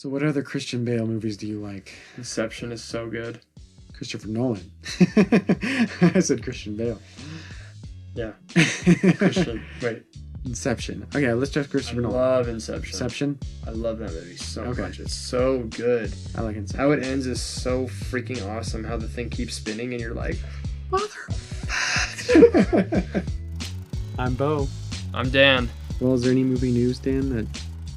So what other Christian Bale movies do you like? Inception is so good. Christopher Nolan. I said Christian Bale. Yeah. Christian. Wait. Inception. Okay, let's try Christopher Nolan. I love Inception. Inception? I love that movie so Okay. much. It's so good. I like Inception. How it ends is so freaking awesome. How the thing keeps spinning and you're like, I'm Bo. I'm Dan. Well, is there any movie news, Dan, that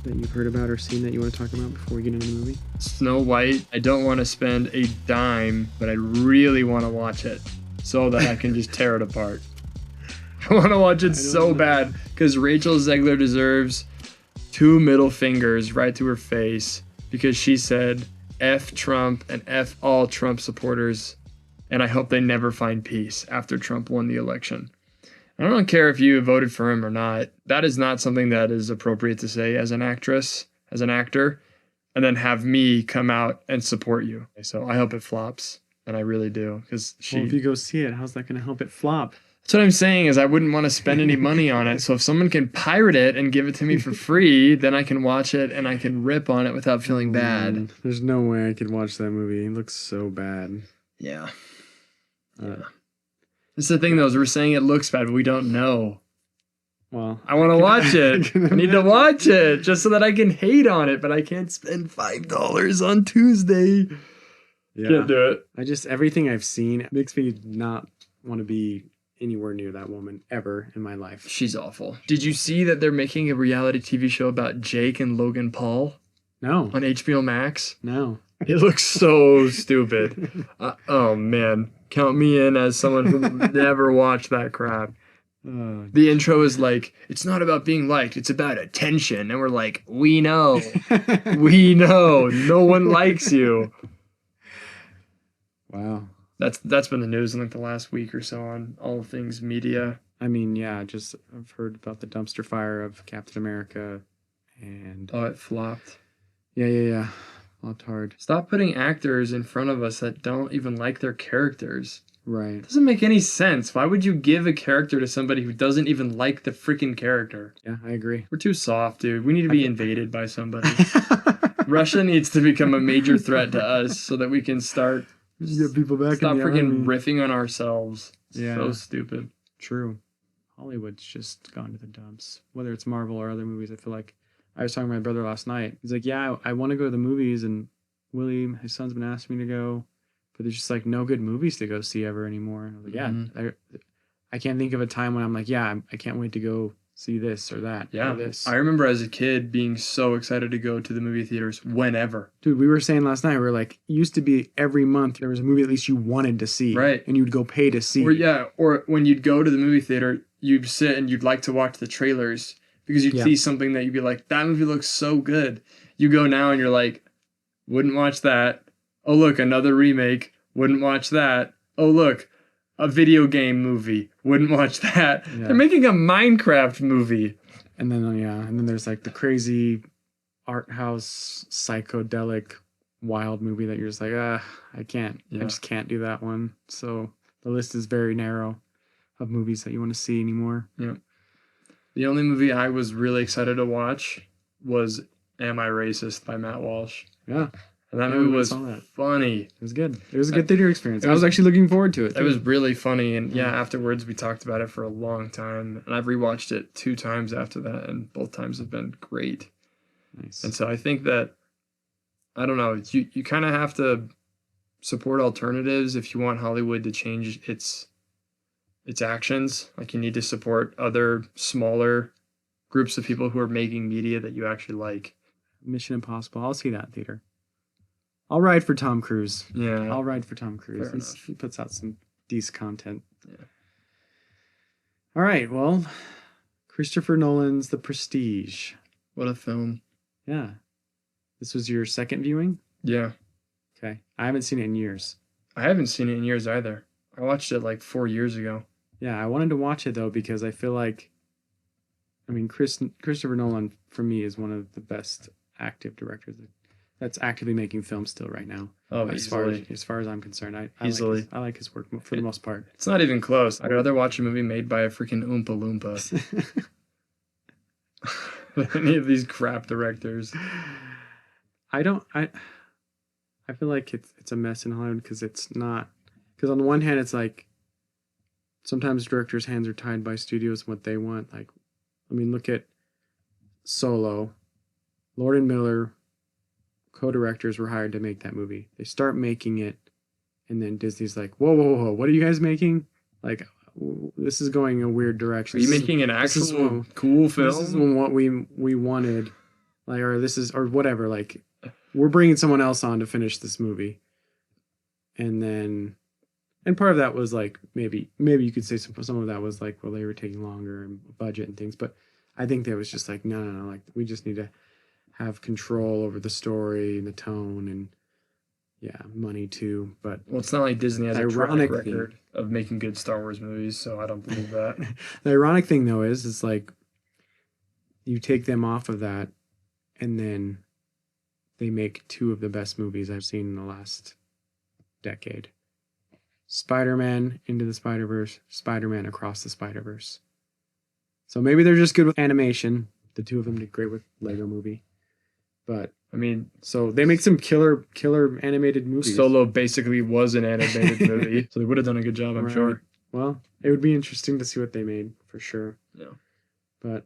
you've heard about or seen that you want to talk about before we get into the movie? Snow White. I don't want to spend a dime, but I really want to watch it so that I can just tear it apart. I want to watch it so bad because Rachel Zegler deserves 2 middle fingers right to her face because she said F Trump and F all Trump supporters, and I hope they never find peace after Trump won the election. I don't care if you voted for him or not. That is not something that is appropriate to say as an actress, as an actor, and then have me come out and support you. So I hope it flops, and I really do, because Well, if you go see it, how's that going to help it flop? That's what I'm saying is I wouldn't want to spend any money on it. So if someone can pirate it and give it to me for free, then I can watch it and I can rip on it without feeling bad. There's no way I could watch that movie. It looks so bad. Yeah. It's the thing, though, is we're saying it looks bad, but we don't know. Well, I want to watch it. I need to watch it just so that I can hate on it, but I can't spend $5 on Tuesday. Yeah. Can't do it. Everything I've seen makes me not want to be anywhere near that woman ever in my life. She's awful. Did you see that they're making a reality TV show about Jake and Logan Paul? No. On HBO Max? No. It looks so stupid. Oh, man. Count me in as someone who never watched that crap. The intro is like, it's not about being liked, it's about attention. And we're like, we know. We know. No one likes you. Wow. That's been the news in like the last week or so on all things media. I mean, yeah, I've heard about the dumpster fire of Captain America and... Oh, it flopped. Yeah. Flopped hard. Stop putting actors in front of us that don't even like their characters. Right. It doesn't make any sense. Why would you give a character to somebody who doesn't even like the freaking character? Yeah, I agree. We're too soft, dude. We need to be invaded by somebody. Russia needs to become a major threat to us so that we can start... Get people back Stop in the freaking army. riffing on ourselves. Yeah. So stupid. True. Hollywood's just gone to the dumps. Whether it's Marvel or other movies, I feel like... I was talking to my brother last night. He's like, yeah, I want to go to the movies, and Willie, his son's been asking me to go, but there's just like no good movies to go see ever anymore. And I was like, yeah, I can't think of a time when I'm like, yeah, I can't wait to go see this or that. Yeah. Or this. I remember as a kid being so excited to go to the movie theaters whenever. Dude, we were saying last night, we were like, used to be every month there was a movie at least you wanted to see. Right. And you'd go pay to see. Or when you'd go to the movie theater, you'd sit and you'd like to watch the trailers because you'd see something that you'd be like, that movie looks so good. You go now and you're like, wouldn't watch that. Oh, look, another remake. Wouldn't watch that. Oh, look, a video game movie. Wouldn't watch that. Yeah. They're making a Minecraft movie. And then there's like the crazy art house, psychedelic, wild movie that you're just like, I can't. I just can't do that one. So the list is very narrow of movies that you want to see anymore. Yeah. The only movie I was really excited to watch was Am I Racist by Matt Walsh. Yeah. And that movie was funny. It was good. It was a good theater experience. I was actually looking forward to it. It was really funny. And afterwards we talked about it for a long time. And I've rewatched it 2 times after that. And both times have been great. Nice. And so I think that, I don't know, you kind of have to support alternatives if you want Hollywood to change its actions. Like you need to support other smaller groups of people who are making media that you actually like. Mission Impossible. I'll see that in theater. I'll ride for Tom Cruise. Yeah. I'll ride for Tom Cruise. He puts out some decent content. Yeah. All right. Well, Christopher Nolan's The Prestige. What a film. Yeah. This was your second viewing? Yeah. Okay. I haven't seen it in years. I haven't seen it in years either. I watched it like 4 years ago. Yeah. I wanted to watch it though because I feel like, Christopher Nolan for me is one of the best active directors that's actively making films still right now. Oh, as far as I'm concerned, I like his work for the most part. It's not even close. I'd rather watch a movie made by a freaking Oompa Loompa than any of these crap directors. I don't. I feel like it's a mess in Hollywood because it's not. Because on the one hand, it's like sometimes directors' hands are tied by studios and what they want. Like, I mean, look at Solo. Lord and Miller, co-directors, were hired to make that movie. They start making it, and then Disney's like, "Whoa, whoa, whoa! What are you guys making? Like, this is going a weird direction. Are you making an actual cool film? This isn't what we wanted, like, or this is or whatever. Like, we're bringing someone else on to finish this movie." And part of that was like maybe you could say some of that was like, well, they were taking longer and budget and things, but I think that was just like no, like we just need to have control over the story and the tone and money too. But well, it's not like Disney has a track record of making good Star Wars movies, so I don't believe that. The ironic thing though is like you take them off of that and then they make two of the best movies I've seen in the last decade. Spider-Man Into the Spider-Verse, Spider-Man Across the Spider-Verse. So maybe they're just good with animation. The two of them did great with Lego Movie. But I mean, so they make some killer animated movies. Solo basically was an animated movie, so they would have done a good job, I'm sure. Well, it would be interesting to see what they made for sure. Yeah. But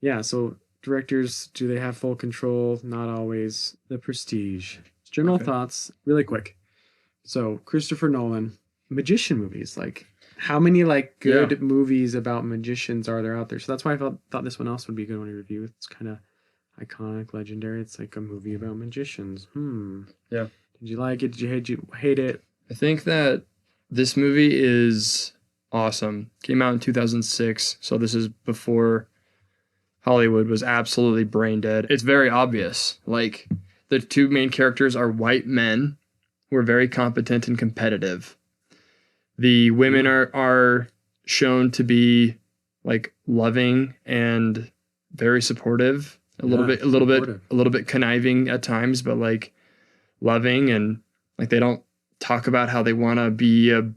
yeah, so directors, do they have full control? Not always. The Prestige. General thoughts, really quick. So Christopher Nolan, magician movies, like how many like good movies about magicians are there out there? So that's why I thought this one else would be a good one to review. It's kind of iconic, legendary. It's like a movie about magicians. Yeah. Did you like it? Did you hate it? I think that this movie is awesome. Came out in 2006, so this is before Hollywood was absolutely brain dead. It's very obvious. Like, the two main characters are white men who are very competent and competitive. The women are shown to be like loving and very supportive. A little bit conniving at times, but like loving, and like they don't talk about how they want to be a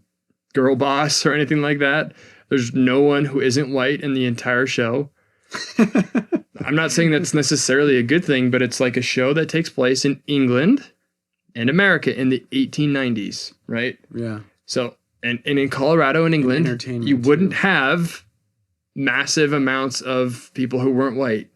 girl boss or anything like that. There's no one who isn't white in the entire show. I'm not saying that's necessarily a good thing, but it's like a show that takes place in England and America in the 1890s, right? Yeah. So, and in Colorado and England, you wouldn't have massive amounts of people who weren't white.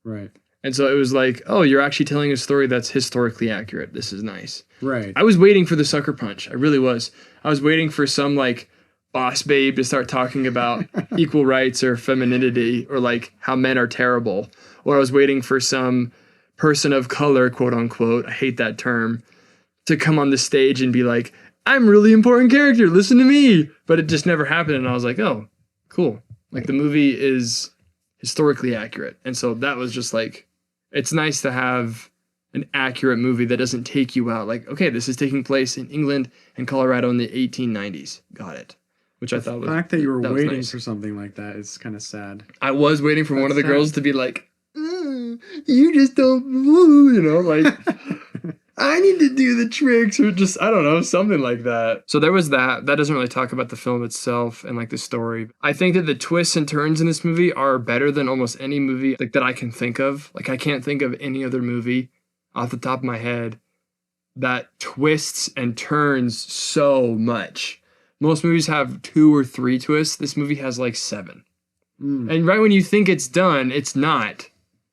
Right. And so it was like, oh, you're actually telling a story that's historically accurate. This is nice. Right. I was waiting for the sucker punch. I really was. I was waiting for some like boss babe to start talking about equal rights or femininity or like how men are terrible. Or I was waiting for some person of color, quote unquote, I hate that term, to come on the stage and be like, I'm a really important character, listen to me. But it just never happened. And I was like, oh, cool. Like the movie is historically accurate. And so that was just like, it's nice to have an accurate movie that doesn't take you out. Like, okay, this is taking place in England and Colorado in the 1890s. Got it. Which I thought was... The fact that you were waiting for something like that is kind of sad. I was waiting for one of the girls to be like, you just don't, you know, like, I need to do the tricks or just, I don't know, something like that. So there was that. That doesn't really talk about the film itself and like the story. I think that the twists and turns in this movie are better than almost any movie like that I can think of. Like I can't think of any other movie off the top of my head that twists and turns so much. Most movies have 2 or 3 twists. This movie has like 7. And right when you think it's done, it's not.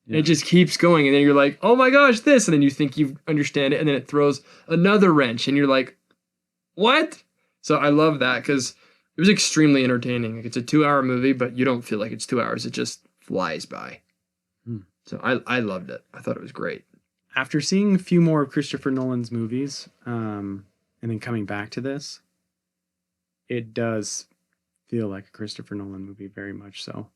Yeah. It just keeps going. And then you're like, oh my gosh, this. And then you think you understand it. And then it throws another wrench. And you're like, what? So I love that because it was extremely entertaining. Like it's a 2-hour movie, but you don't feel like it's 2 hours. It just flies by. So I loved it. I thought it was great. After seeing a few more of Christopher Nolan's movies and then coming back to this, it does feel like a Christopher Nolan movie, very much so.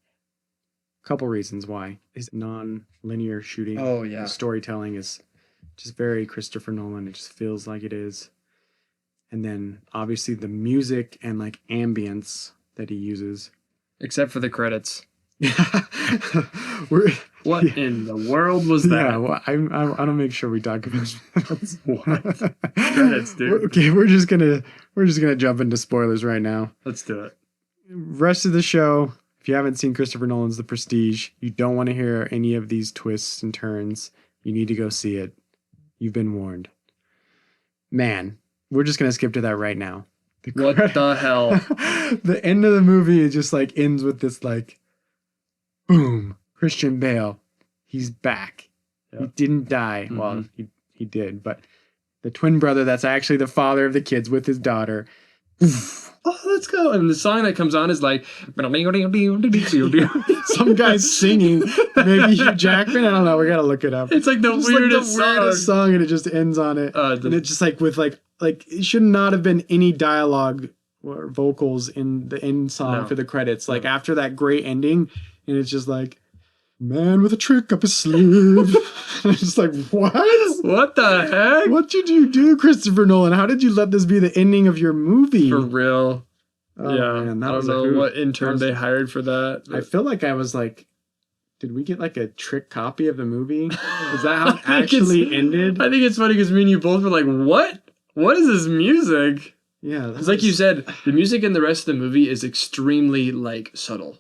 Couple reasons why. His non-linear shooting, the storytelling is just very Christopher Nolan. It just feels like it is. And then obviously the music and like ambience that he uses. Except for the credits. What in the world was that? Yeah, well, I don't make sure we talk about what credits, dude. Okay, we're just gonna jump into spoilers right now. Let's do it. Rest of the show, if you haven't seen Christopher Nolan's The Prestige, you don't want to hear any of these twists and turns. You need to go see it. You've been warned. Man, we're just going to skip to that right now. What the hell? The end of the movie just like ends with this like, boom, Christian Bale. He's back. Yep. He didn't die. Mm-hmm. Well, he did, but the twin brother that's actually the father of the kids with his daughter. Oh, let's go. And the song that comes on is like some guy's singing. Maybe Hugh Jackman. I don't know. We gotta look it up. It's like the weirdest song, and it just ends on it. And it's just like with like it should not have been any dialogue or vocals in the end song for the credits. Like after that great ending, and it's just like, man with a trick up his sleeve. I'm just like, what? What the heck? What did you do, Christopher Nolan? How did you let this be the ending of your movie? For real. Oh, yeah. Man, I don't know what intern they hired for that. I feel like I was like, did we get like a trick copy of the movie? Is that how it actually ended? I think it's funny because me and you both were like, what? What is this music? Yeah. It's like you said, the music in the rest of the movie is extremely like subtle.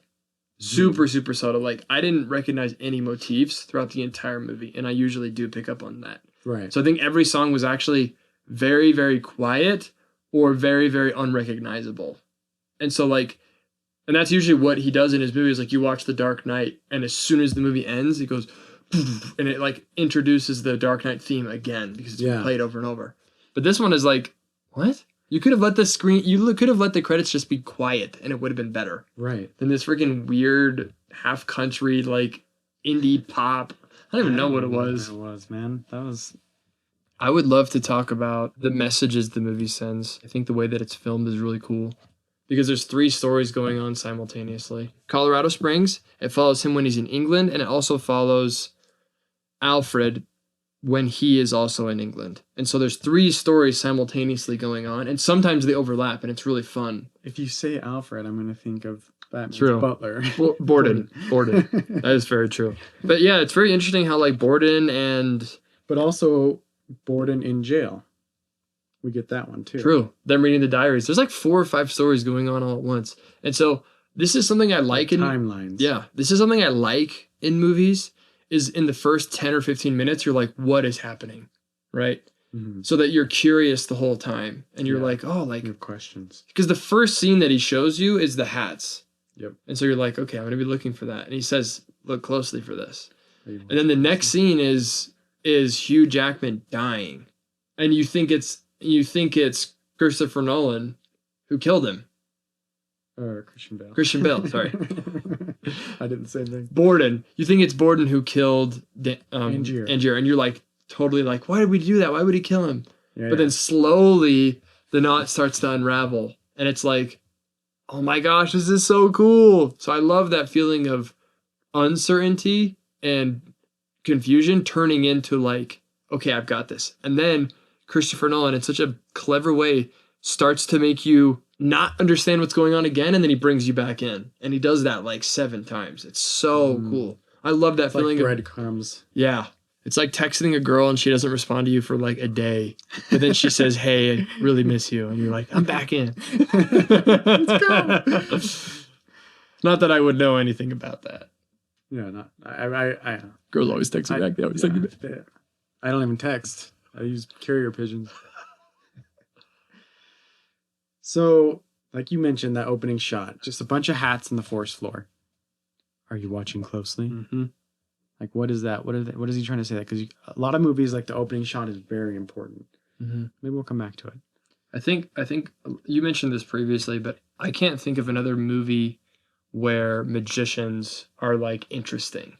Super subtle. Like I didn't recognize any motifs throughout the entire movie, and I usually do pick up on that. Right. So I think every song was actually very, very quiet or very, very unrecognizable. And so like, and that's usually what he does in his movies. Like you watch The Dark Knight, and as soon as the movie ends, it goes, and it like introduces the Dark Knight theme again because it's been played over and over. But this one is like, what? You could have let the credits just be quiet and it would have been better. Right. Than this freaking weird half country, like indie pop. I don't even know what it was. What it was, man. That was. I would love to talk about the messages the movie sends. I think the way that it's filmed is really cool because there's 3 stories going on simultaneously. Colorado Springs, it follows him when he's in England, and it also follows Alfred when he is also in England. And so there's 3 stories simultaneously going on, and sometimes they overlap, and it's really fun. If you say Alfred, I'm going to think of Batman's butler. Borden. That is very true. But yeah, it's very interesting how like Borden and... But also Borden in jail. We get that one too. True. Them reading the diaries. There's like 4 or 5 stories going on all at once. And so this is something I like in... Timelines. Yeah. This is something I like in movies. Is in the first 10 or 15 minutes, you're like, what is happening? Right? Mm-hmm. So that you're curious the whole time. And you're like, oh, like... You have questions. Because the first scene that he shows you is the hats. Yep. And so you're like, okay, I'm going to be looking for that. And he says, look closely for this. And then the next scene is Hugh Jackman dying. And you think it's Christopher Nolan who killed him. Or Christian Bale. Christian Bale, sorry. I did the same thing. Borden. You think it's Borden who killed Angier. And you're like, totally like, why did we do that? Why would he kill him? But then slowly the knot starts to unravel. And it's like, oh my gosh, this is so cool. So I love that feeling of uncertainty and confusion turning into like, okay, I've got this. And then Christopher Nolan, in such a clever way, starts to make you not understand what's going on again, and then he brings you back in. And he does that like 7 times. It's so cool. I love that feeling. Like breadcrumbs. Yeah. It's like texting a girl and she doesn't respond to you for like a day. But then she says, hey, I really miss you. And you're like, I'm back in. Let's go. Not that I would know anything about that. Yeah, not I girls always text me back. They always text me back. I don't even text. I use carrier pigeons. So, like you mentioned, that opening shot, just a bunch of hats on the forest floor. Are you watching closely? Mm-hmm. Like, what is that? What is he trying to say? That because a lot of movies, like the opening shot is very important. Mm-hmm. Maybe we'll come back to it. I think you mentioned this previously, but I can't think of another movie where magicians are like interesting.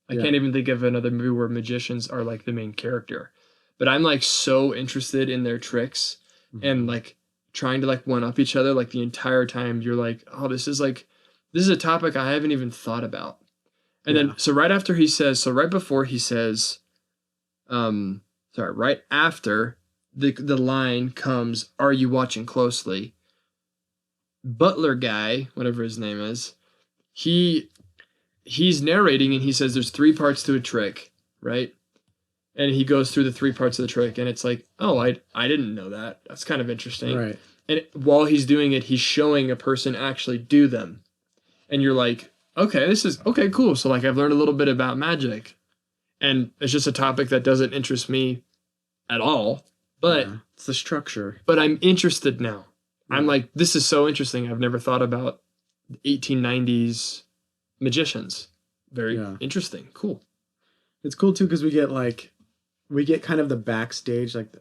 I can't even think of another movie where magicians are like the main character. But I'm like so interested in their tricks and like trying to like one up each other like the entire time. You're like, oh, this is a topic I haven't even thought about. And then so right after he says, so right before he says, right after the line comes, are you watching closely? Butler guy, whatever his name is, he's narrating and he says there's 3 parts to a trick, right? And he goes through the 3 parts of the trick and it's like, oh, I didn't know that. That's kind of interesting. Right. And while he's doing it, he's showing a person actually do them. And you're like, okay, this is okay, cool. So like I've learned a little bit about magic. And it's just a topic that doesn't interest me at all. But it's the structure. But I'm interested now. Yeah. I'm like, this is so interesting. I've never thought about 1890s magicians. Very interesting. Cool. It's cool too because we get kind of the backstage, like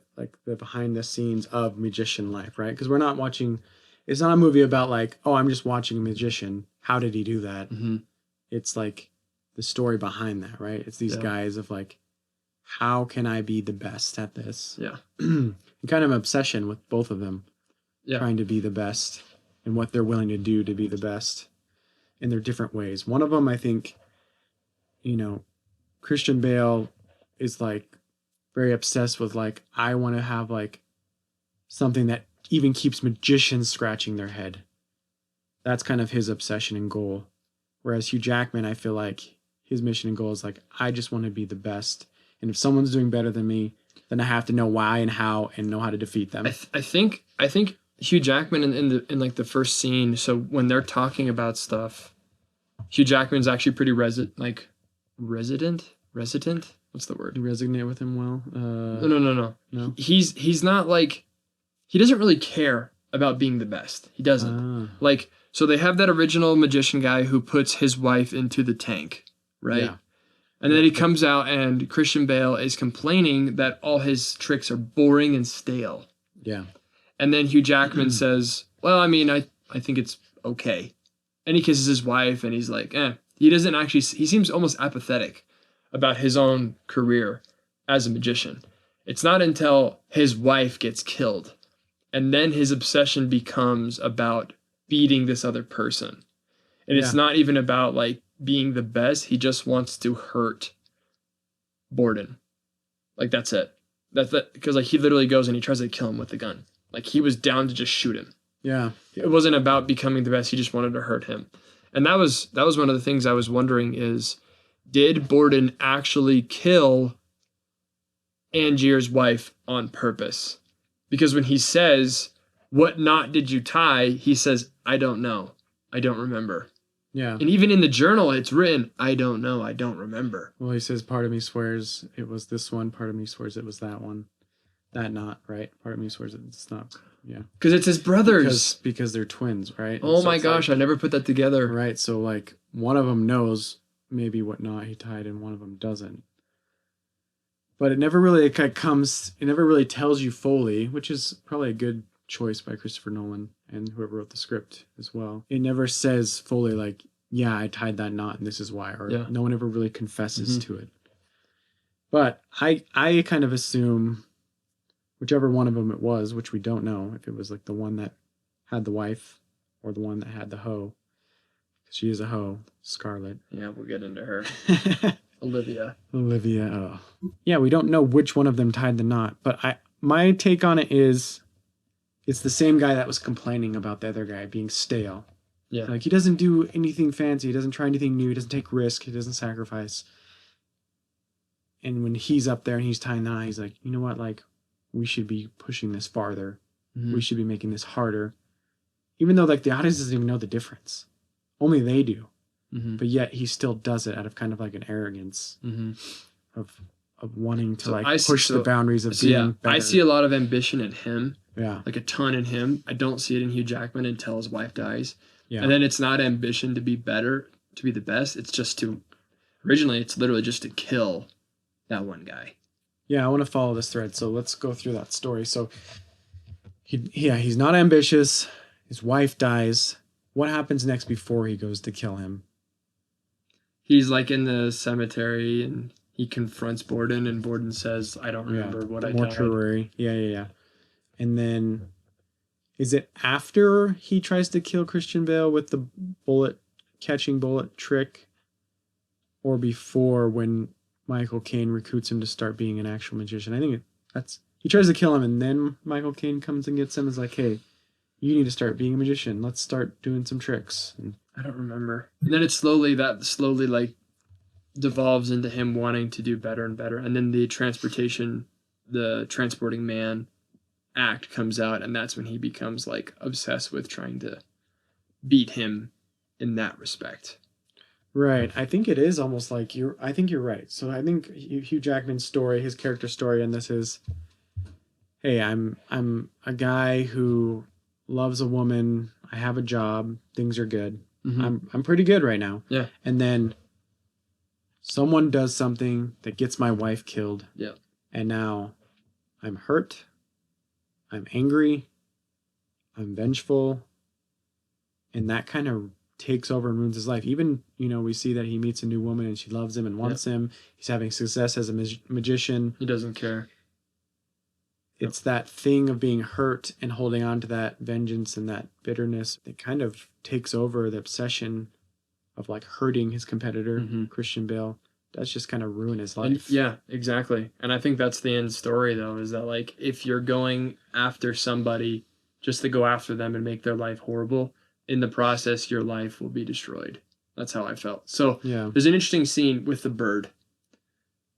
the behind the scenes of magician life, right? Because we're not watching. It's not a movie about like, oh, I'm just watching a magician. How did he do that? Mm-hmm. It's like the story behind that, right? It's these guys of like, how can I be the best at this? Yeah. And kind of an obsession with both of them, trying to be the best and what they're willing to do to be the best in their different ways. One of them, I think, Christian Bale is like very obsessed with like, I want to have like something that even keeps magicians scratching their head. That's kind of his obsession and goal. Whereas Hugh Jackman, I feel like his mission and goal is like, I just want to be the best. And if someone's doing better than me, then I have to know why and how and know how to defeat them. I think Hugh Jackman in like the first scene. So when they're talking about stuff, Hugh Jackman's actually pretty resident. What's the word? You resonate with him well? No. He's not like, he doesn't really care about being the best. He doesn't. Like, so they have that original magician guy who puts his wife into the tank, right? Yeah. And then he comes out and Christian Bale is complaining that all his tricks are boring and stale. Yeah. And then Hugh Jackman says, well, I mean, I think it's okay. And he kisses his wife and he's like, He doesn't actually, he seems almost apathetic about his own career as a magician. It's not until his wife gets killed and then his obsession becomes about beating this other person. And it's not even about like being the best. He just wants to hurt Borden. Like, that's it. Because like he literally goes and he tries to kill him with the gun. Like, he was down to just shoot him. Yeah. It wasn't about becoming the best. He just wanted to hurt him. And that was one of the things I was wondering is, did Borden actually kill Angier's wife on purpose? Because when he says, what knot did you tie? He says, I don't know. I don't remember. Yeah. And even in the journal, it's written, I don't know. I don't remember. Well, he says, part of me swears it was this one. Part of me swears it was that one. That knot, right? Part of me swears it's not. Yeah. Because it's his brothers. Because they're twins, right? Oh so my gosh, like, I never put that together. Right. So like one of them knows maybe what knot he tied and one of them doesn't. But it never really it never really tells you fully, which is probably a good choice by Christopher Nolan and whoever wrote the script as well. It never says fully like, yeah, I tied that knot and this is why, or no one ever really confesses to it. But I kind of assume whichever one of them it was, which we don't know, if it was like the one that had the wife or the one that had the hoe. She is a hoe, Scarlett. Yeah, we'll get into her. Olivia. Oh. Yeah, we don't know which one of them tied the knot, but my take on it is it's the same guy that was complaining about the other guy being stale. Yeah. Like, he doesn't do anything fancy, he doesn't try anything new, he doesn't take risk, he doesn't sacrifice. And when he's up there and he's tying the knot, he's like, you know what, like, we should be pushing this farther. We should be making this harder. Even though like the audience doesn't even know the difference. Only they do. But yet he still does it out of kind of like an arrogance of wanting to push the boundaries of being better. I see a lot of ambition in him. Yeah. Like a ton in him. I don't see it in Hugh Jackman until his wife dies. Yeah. And then it's not ambition to be better, to be the best. It's just originally it's literally just to kill that one guy. Yeah, I want to follow this thread. So let's go through that story. So he's not ambitious. His wife dies. What happens next before he goes to kill him? He's like in the cemetery and he confronts Borden and Borden says, I don't remember what I tied. Mortuary. Yeah. And then is it after he tries to kill Christian Bale with the catching bullet trick, or before when Michael Caine recruits him to start being an actual magician? I think he tries to kill him and then Michael Caine comes and gets him and is like, hey, you need to start being a magician. Let's start doing some tricks. And I don't remember. And then it slowly like devolves into him wanting to do better and better. And then the transporting man act comes out, and that's when he becomes like obsessed with trying to beat him in that respect. Right. I think it is almost like I think you're right. So I think Hugh Jackman's story, his character story in this is, hey, I'm a guy who loves a woman. I have a job. Things are good. I'm pretty good right now. Yeah. And then someone does something that gets my wife killed. Yeah. And now I'm hurt. I'm angry. I'm vengeful. And that kind of takes over and ruins his life. Even, we see that he meets a new woman and she loves him and wants him. He's having success as a magician. He doesn't care. It's that thing of being hurt and holding on to that vengeance and that bitterness. It kind of takes over the obsession of like hurting his competitor, Christian Bale. That's just kind of ruin his life. And, yeah, exactly. And I think that's the end story, though, is that like if you're going after somebody just to go after them and make their life horrible, in the process, your life will be destroyed. That's how I felt. So there's an interesting scene with the bird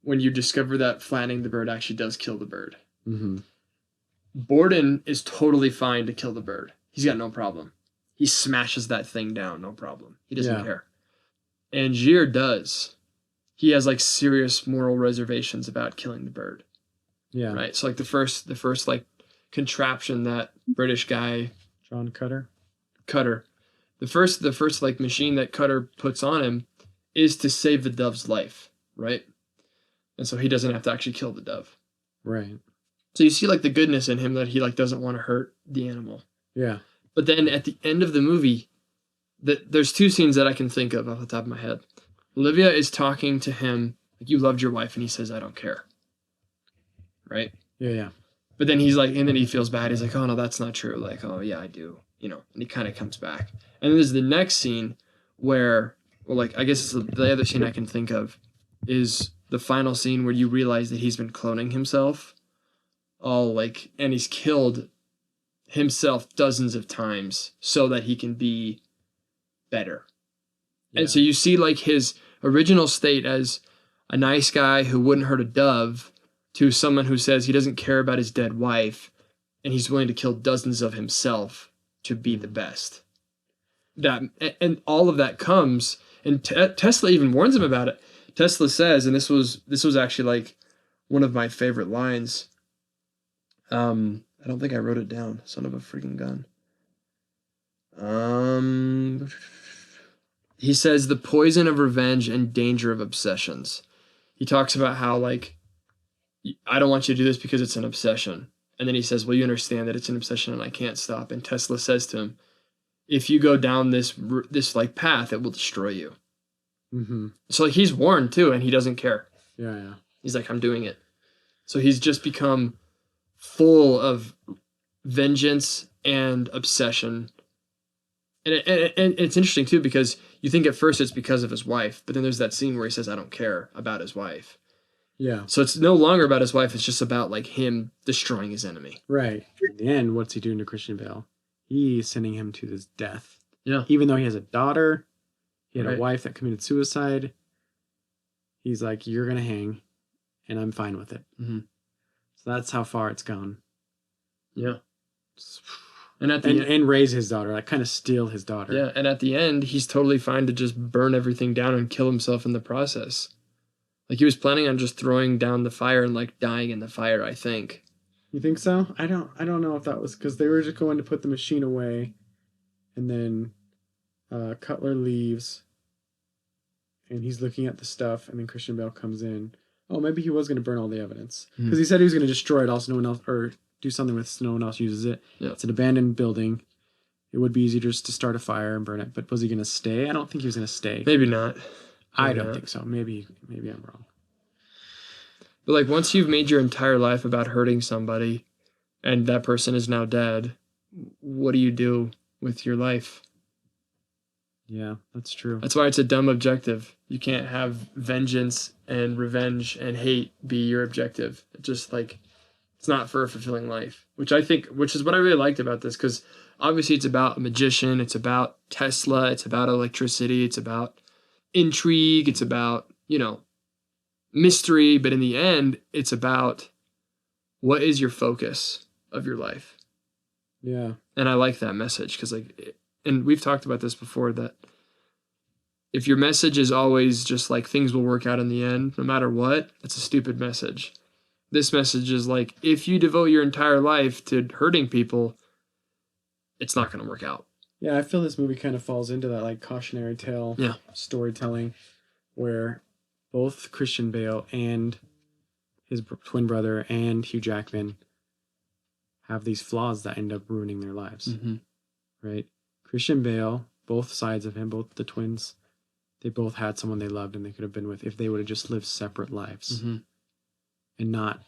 when you discover that flattening the bird actually does kill the bird. Mm-hmm. Borden is totally fine to kill the bird. He's got no problem. He smashes that thing down, no problem. He doesn't care. Angier does. He has like serious moral reservations about killing the bird. Yeah. Right. So like the first like contraption that British guy John Cutter. The first like machine that Cutter puts on him is to save the dove's life, right? And so he doesn't have to actually kill the dove. Right. So you see like the goodness in him that he like doesn't want to hurt the animal. Yeah. But then at the end of the movie, there's two scenes that I can think of off the top of my head. Olivia is talking to him like, you loved your wife, and he says, I don't care. Right? Yeah. But then he's like, and then he feels bad. He's like, oh no, that's not true. Like, oh yeah, I do. And he kind of comes back. And then there's the next scene where, well, like, I guess it's the other scene I can think of is the final scene where you realize that he's been cloning himself. And he's killed himself dozens of times so that he can be better. Yeah. And so you see like his original state as a nice guy who wouldn't hurt a dove to someone who says he doesn't care about his dead wife and he's willing to kill dozens of himself to be the best. And all of that comes, and Tesla even warns him about it. Tesla says, and this was actually like one of my favorite lines. I don't think I wrote it down. Son of a freaking gun. He says the poison of revenge and danger of obsessions. He talks about how like, I don't want you to do this because it's an obsession. And then he says, well, you understand that it's an obsession and I can't stop. And Tesla says to him, if you go down this like path, it will destroy you. Mm-hmm. So like he's warned too, and he doesn't care. Yeah. He's like, I'm doing it. So he's just become full of vengeance and obsession. And it's interesting too, because you think at first it's because of his wife, but then there's that scene where he says, I don't care about his wife. Yeah. So it's no longer about his wife. It's just about like him destroying his enemy. Right. In the end, what's he doing to Christian Bale? He's sending him to his death. Yeah. Even though he has a daughter, he had a wife that committed suicide. He's like, you're going to hang, and I'm fine with it. Mm-hmm. So that's how far it's gone. Yeah. And at the end, and raise his daughter, like kind of steal his daughter. Yeah. And at the end, he's totally fine to just burn everything down and kill himself in the process. Like he was planning on just throwing down the fire and like dying in the fire, I think. You think so? I don't know if that was because they were just going to put the machine away, and then Cutler leaves, and he's looking at the stuff, and then Christian Bale comes in. Oh, maybe he was going to burn all the evidence because he said he was going to destroy it, also no one else, or do something with it so no one else uses it. Yeah. It's an abandoned building. It would be easier just to start a fire and burn it. But was he going to stay? I don't think he was going to stay. Maybe not. I don't think so. Maybe I'm wrong. But like once you've made your entire life about hurting somebody and that person is now dead, what do you do with your life? Yeah, that's true. That's why it's a dumb objective. You can't have vengeance and revenge and hate be your objective. It's just like, it's not for a fulfilling life, which is what I really liked about this, because obviously it's about a magician, it's about Tesla, it's about electricity, it's about intrigue, it's about, mystery, but in the end, it's about what is your focus of your life. Yeah. And I like that message because and we've talked about this before, that If your message is always just like things will work out in the end, no matter what, that's a stupid message. This message is like, if you devote your entire life to hurting people, it's not going to work out. Yeah, I feel this movie kind of falls into that like cautionary tale storytelling where both Christian Bale and his twin brother and Hugh Jackman have these flaws that end up ruining their lives. Mm-hmm. Right? Christian Bale, both sides of him, both the twins, they both had someone they loved and they could have been with if they would have just lived separate lives and not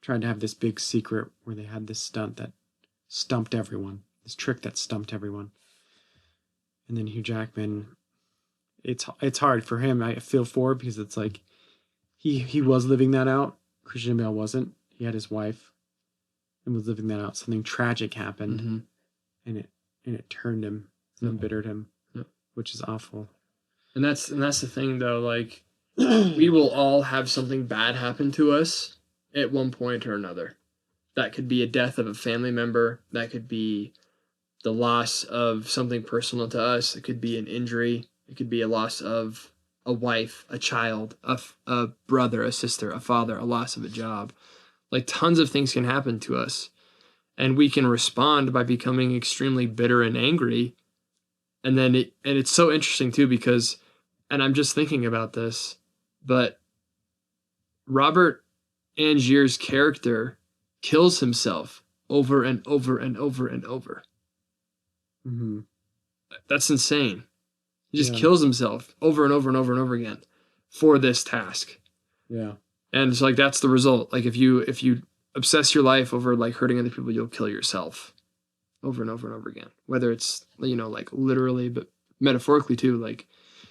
tried to have this big secret where they had this stunt that stumped everyone, this trick that stumped everyone. And then Hugh Jackman, it's hard for him. I feel for it because it's like he was living that out. Christian Bale wasn't. He had his wife and was living that out. Something tragic happened, and it turned him, embittered him, which is awful. And that's the thing though. Like we will all have something bad happen to us at one point or another. That could be a death of a family member. That could be the loss of something personal to us. It could be an injury. It could be a loss of a wife, a child, a brother, a sister, a father, a loss of a job. Like tons of things can happen to us. And we can respond by becoming extremely bitter and angry. And then it's so interesting too because, and I'm just thinking about this, but Robert Angier's character kills himself over and over and over and over. Mm-hmm. That's insane. He just kills himself over and over and over and over again for this task. Yeah. And it's like, that's the result. Like if you obsess your life over like hurting other people, you'll kill yourself over and over and over again. Whether it's, like literally, but metaphorically too, like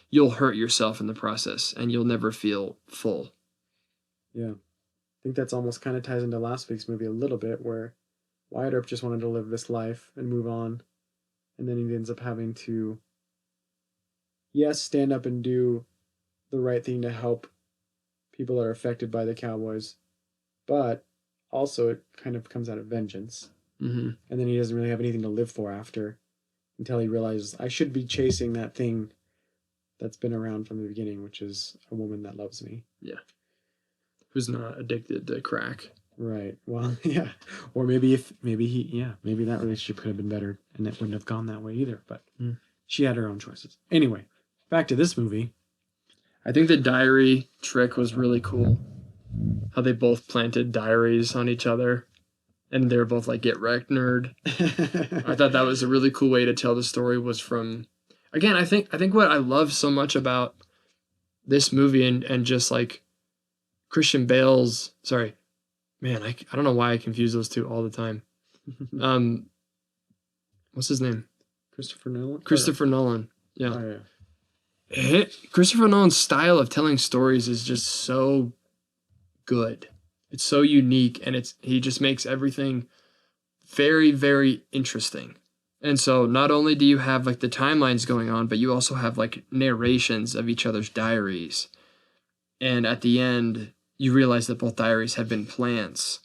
you'll hurt yourself in the process and you'll never feel full. Yeah. I think that's almost kind of ties into last week's movie a little bit where Wyatt Earp just wanted to live this life and move on. And then he ends up having to, stand up and do the right thing to help people that are affected by the Cowboys. But also it kind of comes out of vengeance. Mm-hmm. And then he doesn't really have anything to live for after until he realizes I should be chasing that thing that's been around from the beginning, which is a woman that loves me. Yeah. Who's not addicted to crack. Right. Well, yeah. Or maybe maybe that relationship could have been better and it wouldn't have gone that way either. But she had her own choices. Anyway, back to this movie. I think the diary trick was really cool. How they both planted diaries on each other. And they were both like, get wrecked, nerd. I thought that was a really cool way to tell the story was from... Again, I think what I love so much about this movie and just like Christian Bale's... Sorry. Man, I don't know why I confuse those two all the time. What's his name? Christopher Nolan? Christopher Nolan. Yeah. Oh, yeah. Christopher Nolan's style of telling stories is just so good. It's so unique, and he just makes everything very, very interesting. And so not only do you have like the timelines going on, but you also have like narrations of each other's diaries. And at the end, you realize that both diaries have been plans.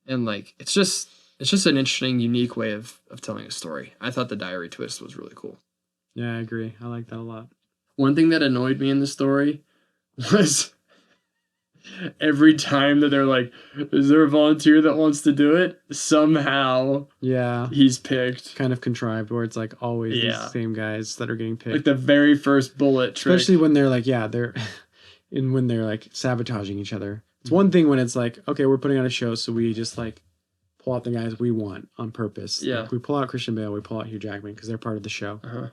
And like it's just an interesting, unique way of telling a story. I thought the diary twist was really cool. Yeah, I agree. I like that a lot. One thing that annoyed me in the story was every time that they're like, is there a volunteer that wants to do it? Somehow he's picked. Kind of contrived where it's like always these same guys that are getting picked. Like the very first bullet trick. Especially when they're like, when they're like sabotaging each other. It's one thing when it's like, okay, we're putting on a show, so we just like pull out the guys we want on purpose. Yeah. Like, we pull out Christian Bale, we pull out Hugh Jackman because they're part of the show. Uh-huh.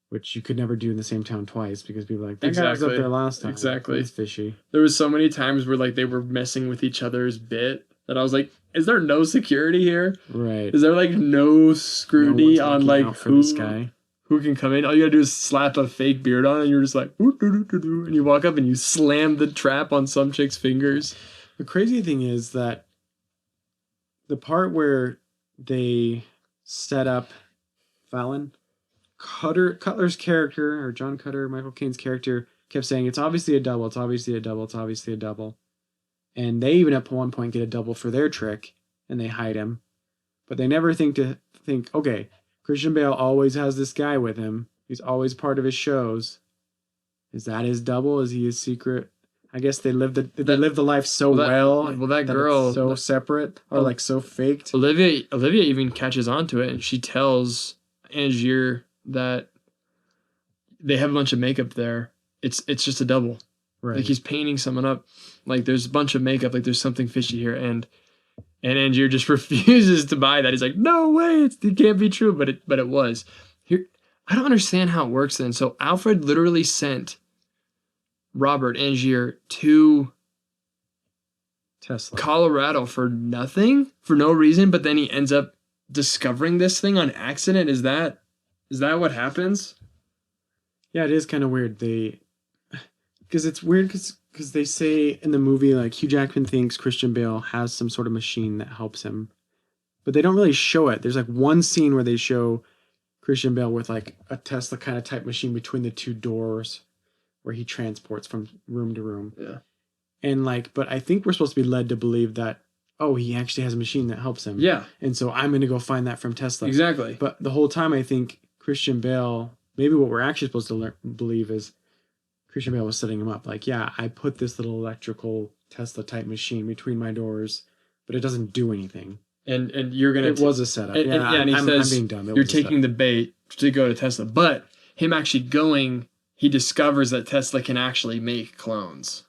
Which you could never do in the same town twice because people are like, that guy was up there last time. Exactly. It's fishy. There was so many times where like they were messing with each other's bit that I was like, is there no security here? Right. Is there like no scrutiny on like this guy? Who can come in? All you gotta do is slap a fake beard on and you're just like, and you walk up and you slam the trap on some chick's fingers. The crazy thing is that the part where they set up Fallon, Cutler's character, or John Cutter, Michael Caine's character, kept saying, it's obviously a double, it's obviously a double, it's obviously a double. And they even at one point get a double for their trick, and they hide him. But they never think, okay, Christian Bale always has this guy with him. He's always part of his shows. Is that his double? Is he his secret? I guess they live the life so well. That girl it's so separate or like so faked. Olivia even catches on to it, and she tells Angier that they have a bunch of makeup there. It's just a double. Right. Like he's painting someone up. Like there's a bunch of makeup. Like there's something fishy here, and Angier just refuses to buy that. He's like, no way, it can't be true. But it was. Here, I don't understand how it works then. So Alfred literally sent Robert Angier to Tesla, Colorado for nothing, for no reason, but then he ends up discovering this thing on accident. Is that what happens? Yeah, it is kind of weird. Because it's weird because they say in the movie, like, Hugh Jackman thinks Christian Bale has some sort of machine that helps him, but they don't really show it. There's like one scene where they show Christian Bale with like a Tesla kind of type machine between the two doors, where he transports from room to room. Yeah. And like, but I think we're supposed to be led to believe that, oh, he actually has a machine that helps him. Yeah. And so I'm going to go find that from Tesla. Exactly. But the whole time I think Christian Bale, maybe what we're actually supposed to believe is Christian Bale was setting him up. Like, yeah, I put this little electrical Tesla type machine between my doors, but it doesn't do anything. And you're going to... It was a setup. And he says, I'm being dumb. You're taking the bait to go to Tesla. But him actually going... He discovers that Tesla can actually make clones.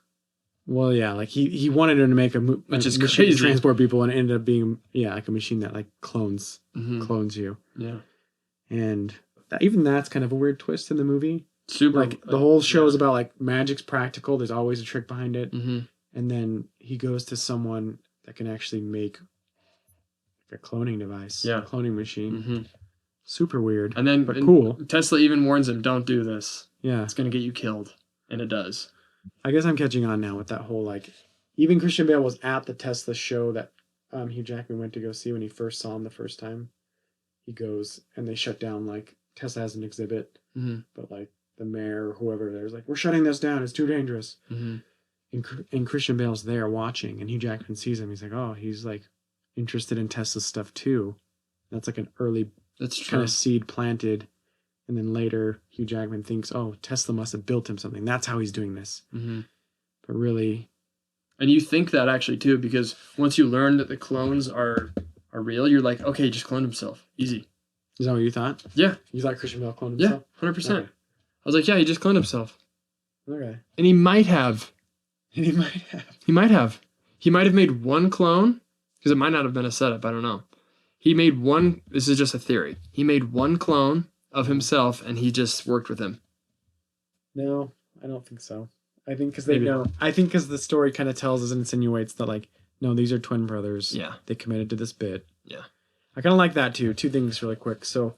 Well, yeah, like he wanted him to make which is machine crazy. to transport people, and it ended up being like a machine that like clones you. Yeah, and even that's kind of a weird twist in the movie. Super. Like the whole show is about like magic's practical. There's always a trick behind it, and then he goes to someone that can actually make like a cloning device, a cloning machine. Super weird, but cool. Tesla even warns him, "Don't do this. Yeah, it's gonna get you killed," and it does. I guess I'm catching on now with that whole like. Even Christian Bale was at the Tesla show that Hugh Jackman went to go see when he first saw him the first time. He goes and they shut down, like, Tesla has an exhibit, but like the mayor or whoever there's like, we're shutting this down. It's too dangerous. And Christian Bale's there watching, and Hugh Jackman sees him. He's like, oh, he's like interested in Tesla's stuff too. That's like an early kind of seed planted. And then later, Hugh Jackman thinks, oh, Tesla must have built him something. That's how he's doing this. But really... And you think that actually too, because once you learn that the clones are real, you're like, okay, just clone himself. Easy. Is that what you thought? Yeah. You thought Christian Bale cloned himself? Yeah, 100%. Okay. I was like, yeah, he just cloned himself. Okay. And he might have. He might have. He might have made one clone, because it might not have been a setup. I don't know. He made one, this is just a theory. He made one clone of himself, and he just worked with him. No, I don't think so. I think because they know. I think because the story kind of tells us and insinuates that, like, no, these are twin brothers. Yeah. They committed to this bit. Yeah. I kind of like that, too. Two things really quick. So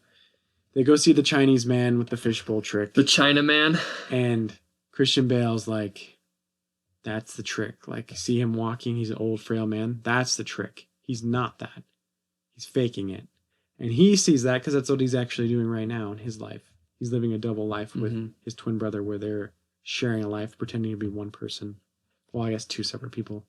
they go see the Chinese man with the fishbowl trick. The China man. And Christian Bale's like, that's the trick. Like, see him walking. He's an old, frail man. That's the trick. He's not that. He's faking it. And he sees that because that's what he's actually doing right now in his life. He's living a double life with his twin brother where they're sharing a life, pretending to be one person. Well, I guess two separate people.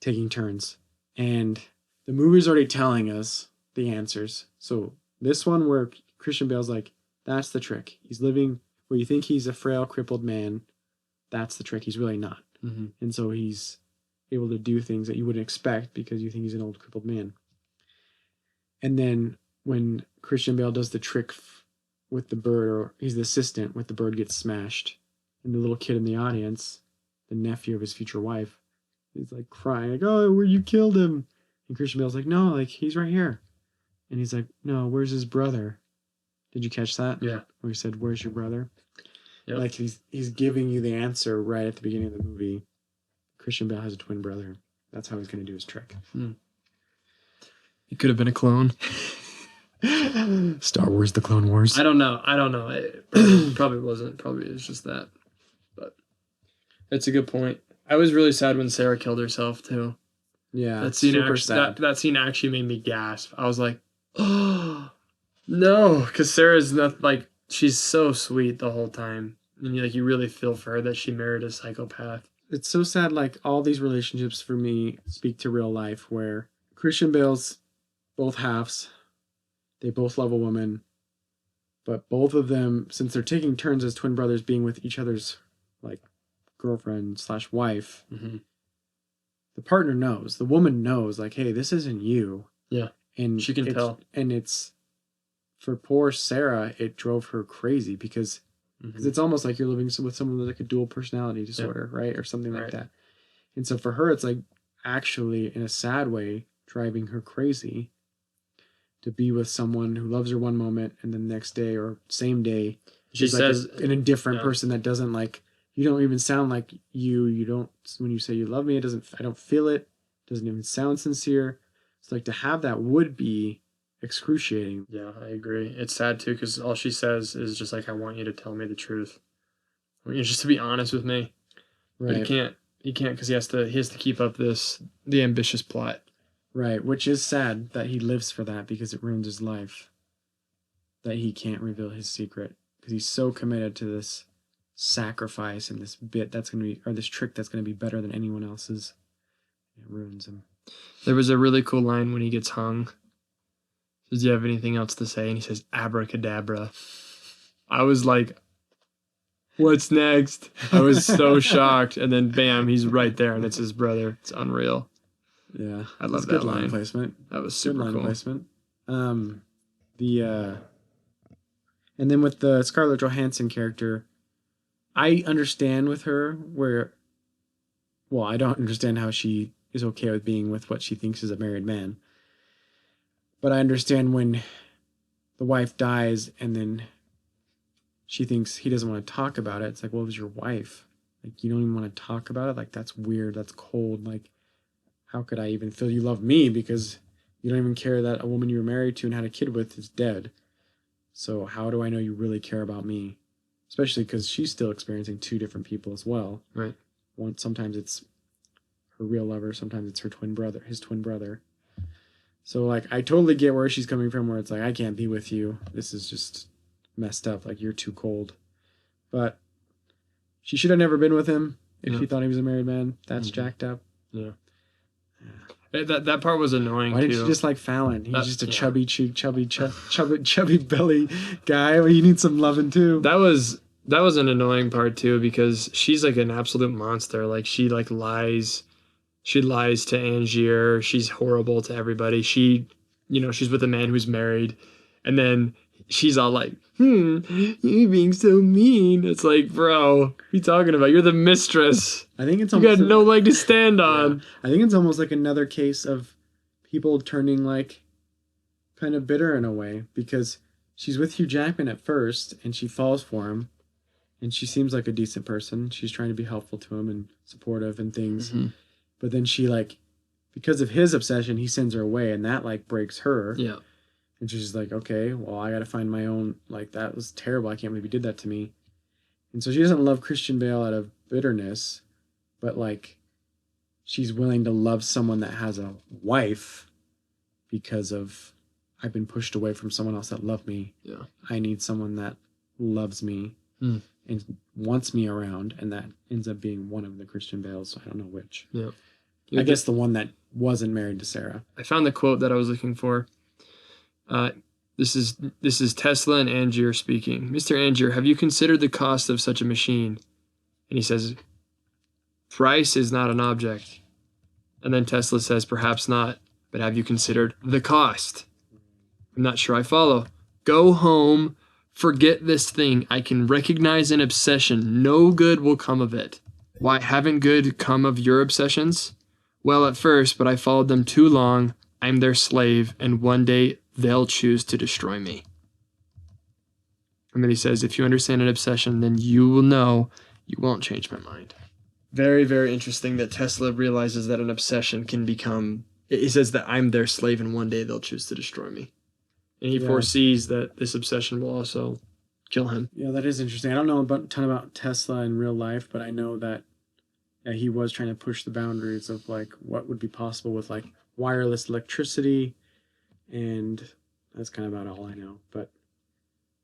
Taking turns. And the movie's already telling us the answers. So this one where Christian Bale's like, that's the trick. He's living where you think he's a frail, crippled man. That's the trick. He's really not. And so he's able to do things that you wouldn't expect because you think he's an old, crippled man. And then when Christian Bale does the trick with the bird, or he's the assistant with the bird gets smashed, and the little kid in the audience, the nephew of his future wife, is like crying, like, oh, where you killed him. And Christian Bale's like, no, like, he's right here. And he's like, no, where's his brother? Did you catch that? Yeah. Where he said, where's your brother? Yep. Like, he's giving you the answer right at the beginning of the movie. Christian Bale has a twin brother. That's how he's going to do his trick. He could have been a clone. Star Wars, the Clone Wars. I don't know. It probably wasn't. Probably it's just that. But that's a good point. I was really sad when Sarah killed herself too. Yeah, that scene super sad. That scene actually made me gasp. I was like, oh no, because Sarah's not like, she's so sweet the whole time, and you really feel for her that she married a psychopath. It's so sad. Like, all these relationships for me speak to real life, where Christian Bale's both halves. They both love a woman. But both of them, since they're taking turns as twin brothers being with each other's like girlfriend / wife, the partner knows, the woman knows, like, hey, this isn't you. Yeah. And she can tell. And it's, for poor Sarah, it drove her crazy because it's almost like you're living with someone with like a dual personality disorder, right? Or something like that. And so for her, it's like actually in a sad way driving her crazy to be with someone who loves her one moment and then the next day or same day she says like an indifferent person that doesn't like, you don't even sound like you don't, when you say you love me, I don't feel it, doesn't even sound sincere. It's like to have that would be excruciating. Yeah, I agree. It's sad too because all she says is just like, I want you to tell me the truth. I want you just to be honest with me. Right. But he can't because he has to keep up the ambitious plot. Right, which is sad that he lives for that because it ruins his life. That he can't reveal his secret because he's so committed to this sacrifice and this bit that's going to be, or this trick that's going to be better than anyone else's. It ruins him. There was a really cool line when he gets hung. Says, do you have anything else to say? And he says, abracadabra. I was like, what's next? I was so shocked. And then bam, he's right there and it's his brother. It's unreal. Yeah, I love that line. Placement. That was super cool. Placement. And then with the Scarlett Johansson character, I understand with her I don't understand how she is okay with being with what she thinks is a married man. But I understand when the wife dies and then she thinks he doesn't want to talk about it. It's like, well, it was your wife. Like, you don't even want to talk about it? Like, that's weird. That's cold. Like, how could I even feel you love me because you don't even care that a woman you were married to and had a kid with is dead? So how do I know you really care about me? Especially because she's still experiencing two different people as well. Right. Sometimes it's her real lover, sometimes it's his twin brother. So like, I totally get where she's coming from, where it's like, I can't be with you. This is just messed up. Like, you're too cold. But she should have never been with him if she thought he was a married man. That's jacked up. Yeah. That part was annoying. Why didn't you just like Fallon? He's just a chubby cheek, chubby belly guy. Well, you need some loving too. That was an annoying part too because she's like an absolute monster. Like she lies to Angier. She's horrible to everybody. She's with a man who's married, and then she's all like, you being so mean. It's like, bro, what are you talking about? You're the mistress. I think it's you got no leg to stand on. Yeah. I think it's almost like another case of people turning like kind of bitter in a way because she's with Hugh Jackman at first and she falls for him and she seems like a decent person. She's trying to be helpful to him and supportive and things. Mm-hmm. But then she like, because of his obsession, he sends her away and that like breaks her. Yeah. And she's like, okay, well, I got to find my own, like, that was terrible. I can't believe he did that to me. And so she doesn't love Christian Bale out of bitterness, but, like, she's willing to love someone that has a wife because of, I've been pushed away from someone else that loved me. Yeah. I need someone that loves me and wants me around. And that ends up being one of the Christian Bales. So I don't know which. Yeah. I guess the one that wasn't married to Sarah. I found the quote that I was looking for. This is Tesla and Angier speaking. Mr. Angier, have you considered the cost of such a machine? And he says, price is not an object. And then Tesla says, perhaps not, but have you considered the cost? I'm not sure I follow. Go home, forget this thing. I can recognize an obsession. No good will come of it. Why haven't good come of your obsessions? Well, at first, but I followed them too long. I'm their slave, and one day they'll choose to destroy me. And then he says, if you understand an obsession, then you will know you won't change my mind. Very, very interesting that Tesla realizes that an obsession can become... He says that I'm their slave, and one day they'll choose to destroy me. And he foresees that this obsession will also kill him. Yeah, that is interesting. I don't know a ton about Tesla in real life, but I know that he was trying to push the boundaries of like what would be possible with like wireless electricity, and that's kind of about all I know. But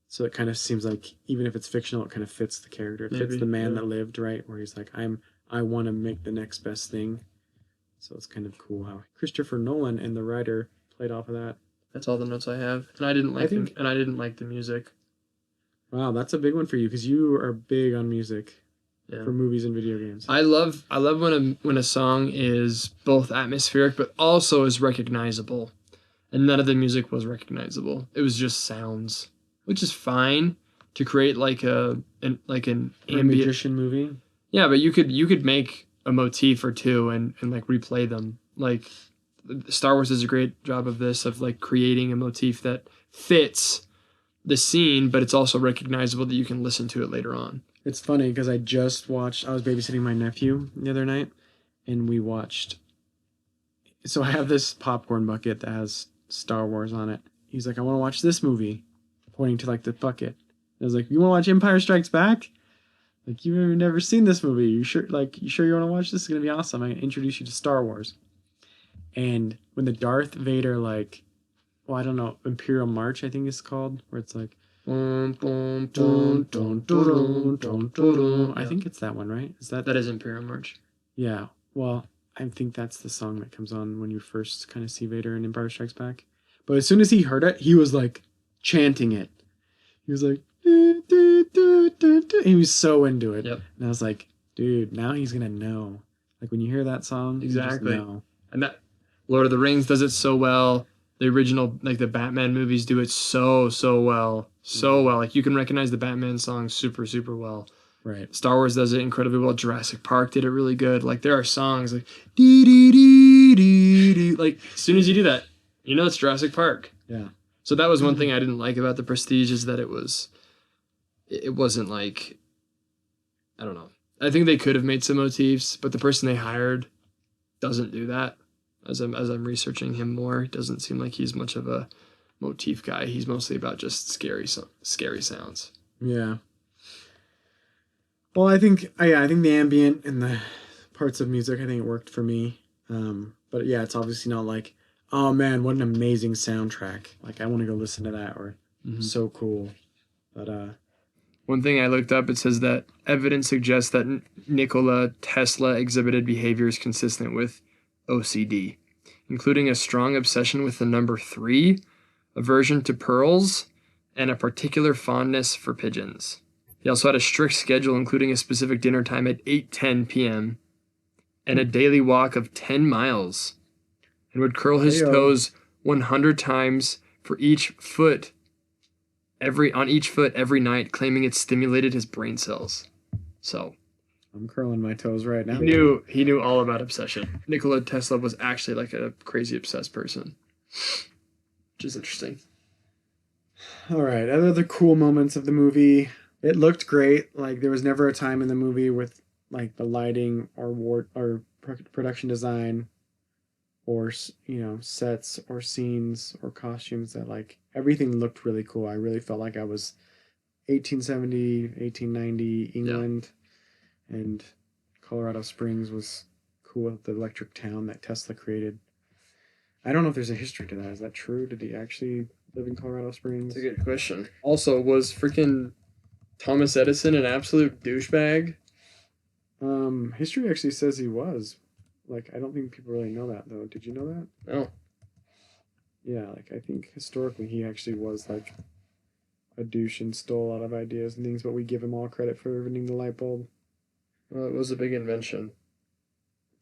so it kind of seems like even if it's fictional, it kind of fits the character. It fits the man that lived, right? Where he's like, I want to make the next best thing. So it's kind of cool how Christopher Nolan and the writer played off of that. That's all the notes I have, and I didn't like the music. Wow, that's a big one for you because you are big on music Yeah. for movies and video games. I love when a song is both atmospheric but also is recognizable. And none of the music was recognizable. It was just sounds, which is fine to create like an ambient magician movie. Yeah, but you could make a motif or two and like replay them. Like Star Wars does a great job of this, of like creating a motif that fits the scene, but it's also recognizable that you can listen to it later on. It's funny because I was babysitting my nephew the other night, and we watched. So I have this popcorn bucket that has Star Wars on it. He's like, I want to watch this movie, pointing to like the bucket. I was like, you want to watch Empire Strikes Back? Like, you've never seen this movie. You sure you want to watch this? It's going to be awesome. I'm going to introduce you to Star Wars. And when the Darth Vader, like, well, I don't know, Imperial March, I think it's called, where it's like, I think it's that one, right? That is Imperial March. Yeah. Well, I think that's the song that comes on when you first kind of see Vader in Empire Strikes Back. But as soon as he heard it, he was like chanting it. He was like, he was so into it. Yep. And I was like, dude, now he's gonna know. Like when you hear that song, exactly. You just know. And that Lord of the Rings does it so well. The original, like the Batman movies, do it so well, well. Like you can recognize the Batman song super well. Right. Star Wars does it incredibly well. Jurassic Park did it really good. Like there are songs like dee dee dee dee dee. Like as soon as you do that, you know it's Jurassic Park. Yeah. So that was one thing I didn't like about the Prestige, is that it wasn't like, I don't know. I think they could have made some motifs, but the person they hired doesn't do that. As I'm researching him more, it doesn't seem like he's much of a motif guy. He's mostly about just scary sounds. Yeah. Well, I think the ambient and the parts of music, I think it worked for me. But yeah, it's obviously not like, oh man, what an amazing soundtrack. Like I want to go listen to that, or so cool. But one thing I looked up, it says that evidence suggests that Nikola Tesla exhibited behaviors consistent with OCD, including a strong obsession with the number 3, aversion to pearls, and a particular fondness for pigeons. He also had a strict schedule, including a specific dinner time at 8:10 p.m. and a daily walk of 10 miles, and would curl his toes 100 times for each foot every night, claiming it stimulated his brain cells. So I'm curling my toes right now. He knew all about obsession. Nikola Tesla was actually like a crazy obsessed person, which is interesting. All right, other cool moments of the movie. It looked great. Like there was never a time in the movie with like the lighting or production design or sets or scenes or costumes that like everything looked really cool. I really felt like I was 1870, 1890 England. Yeah. And Colorado Springs was cool. The electric town that Tesla created. I don't know if there's a history to that. Is that true? Did he actually live in Colorado Springs? That's a good question. Also, was freaking Thomas Edison an absolute douchebag? History actually says he was. Like, I don't think people really know that, though. Did you know that? No. Yeah, like, I think historically he actually was, like, a douche and stole a lot of ideas and things, but we give him all credit for inventing the light bulb. Well, it was a big invention.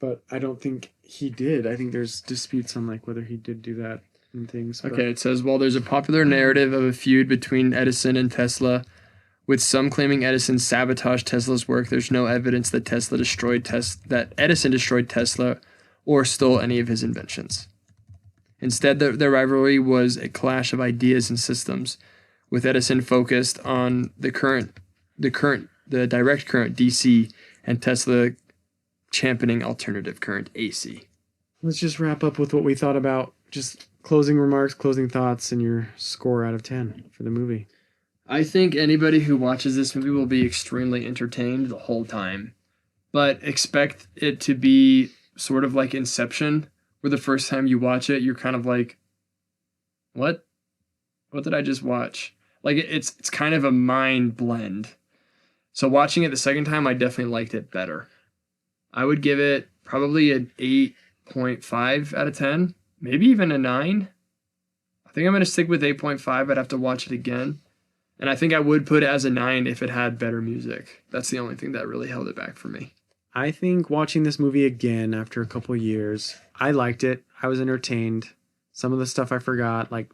But I don't think he did. I think there's disputes on, like, whether he did do that and things. Okay, it says, while there's a popular narrative of a feud between Edison and Tesla, with some claiming Edison sabotaged Tesla's work, there's no evidence that Edison destroyed Tesla or stole any of his inventions. Instead, their rivalry was a clash of ideas and systems, with Edison focused on the direct current DC, and Tesla championing alternative current AC. Let's just wrap up with what we thought about just closing remarks, closing thoughts, and your score out of 10 for the movie. I think anybody who watches this movie will be extremely entertained the whole time, but expect it to be sort of like Inception, where the first time you watch it, you're kind of like, what did I just watch? Like it's kind of a mind blend. So watching it the second time, I definitely liked it better. I would give it probably an 8.5 out of 10, maybe even a 9. I think I'm going to stick with 8.5. I'd have to watch it again. And I think I would put it as a 9 if it had better music. That's the only thing that really held it back for me. I think watching this movie again after a couple years, I liked it. I was entertained. Some of the stuff I forgot, like,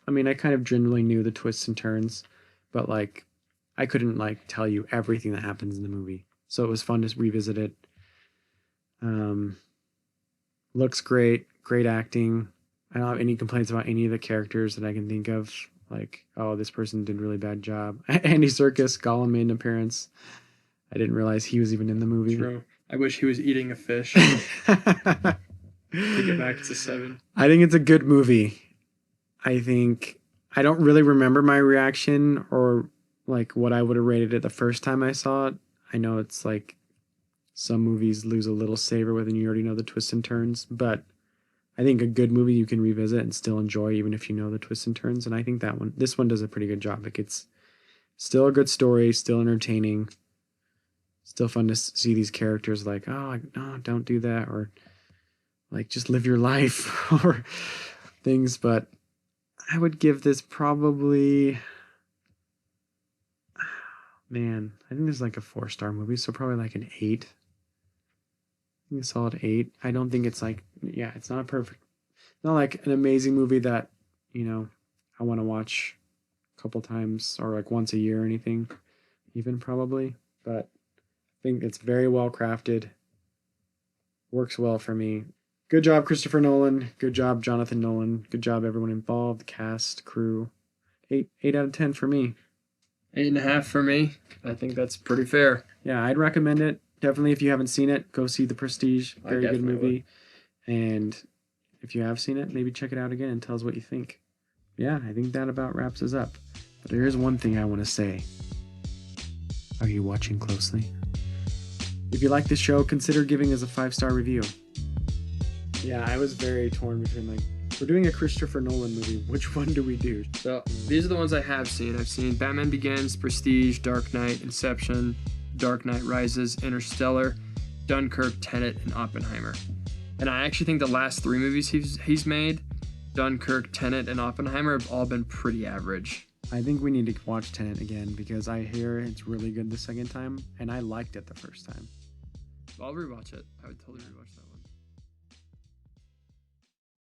I mean, I kind of generally knew the twists and turns, but like, I couldn't like tell you everything that happens in the movie. So it was fun to revisit it. Looks great, great acting. I don't have any complaints about any of the characters that I can think of. Like, oh, this person did a really bad job. Andy Serkis, Gollum made an appearance. I didn't realize he was even in the movie. True. I wish he was eating a fish. Take it back to 7. I think it's a good movie. I don't really remember my reaction or like what I would have rated it the first time I saw it. I know it's like some movies lose a little savor when you already know the twists and turns, but I think a good movie you can revisit and still enjoy even if you know the twists and turns. And I think this one does a pretty good job. Like, it's still a good story, still entertaining, still fun to see these characters like, oh, no, don't do that, or like just live your life or things. But I would give this probably, man, I think this is like a 4-star movie, so probably like an 8. I think a solid 8. I don't think it's like, yeah, it's not like an amazing movie that, you know, I want to watch a couple times or like once a year or anything, even probably. But I think it's very well crafted. Works well for me. Good job, Christopher Nolan. Good job, Jonathan Nolan. Good job, everyone involved, cast, crew. 8 out of 10 for me. 8.5 for me. I think that's pretty fair. Yeah, I'd recommend it. Definitely, if you haven't seen it, go see The Prestige. Very good movie. And if you have seen it, maybe check it out again and tell us what you think. Yeah, I think that about wraps us up. But there is one thing I want to say. Are you watching closely? If you like this show, consider giving us a 5-star review. Yeah, I was very torn between like, we're doing a Christopher Nolan movie. Which one do we do? So these are the ones I have seen. I've seen Batman Begins, Prestige, Dark Knight, Inception, Dark Knight Rises, Interstellar, Dunkirk, Tenet, and Oppenheimer. And I actually think the last 3 movies he's made, Dunkirk, Tenet, and Oppenheimer, have all been pretty average. I think we need to watch Tenet again because I hear it's really good the second time, and I liked it the first time. I'll rewatch it. I would totally rewatch that one.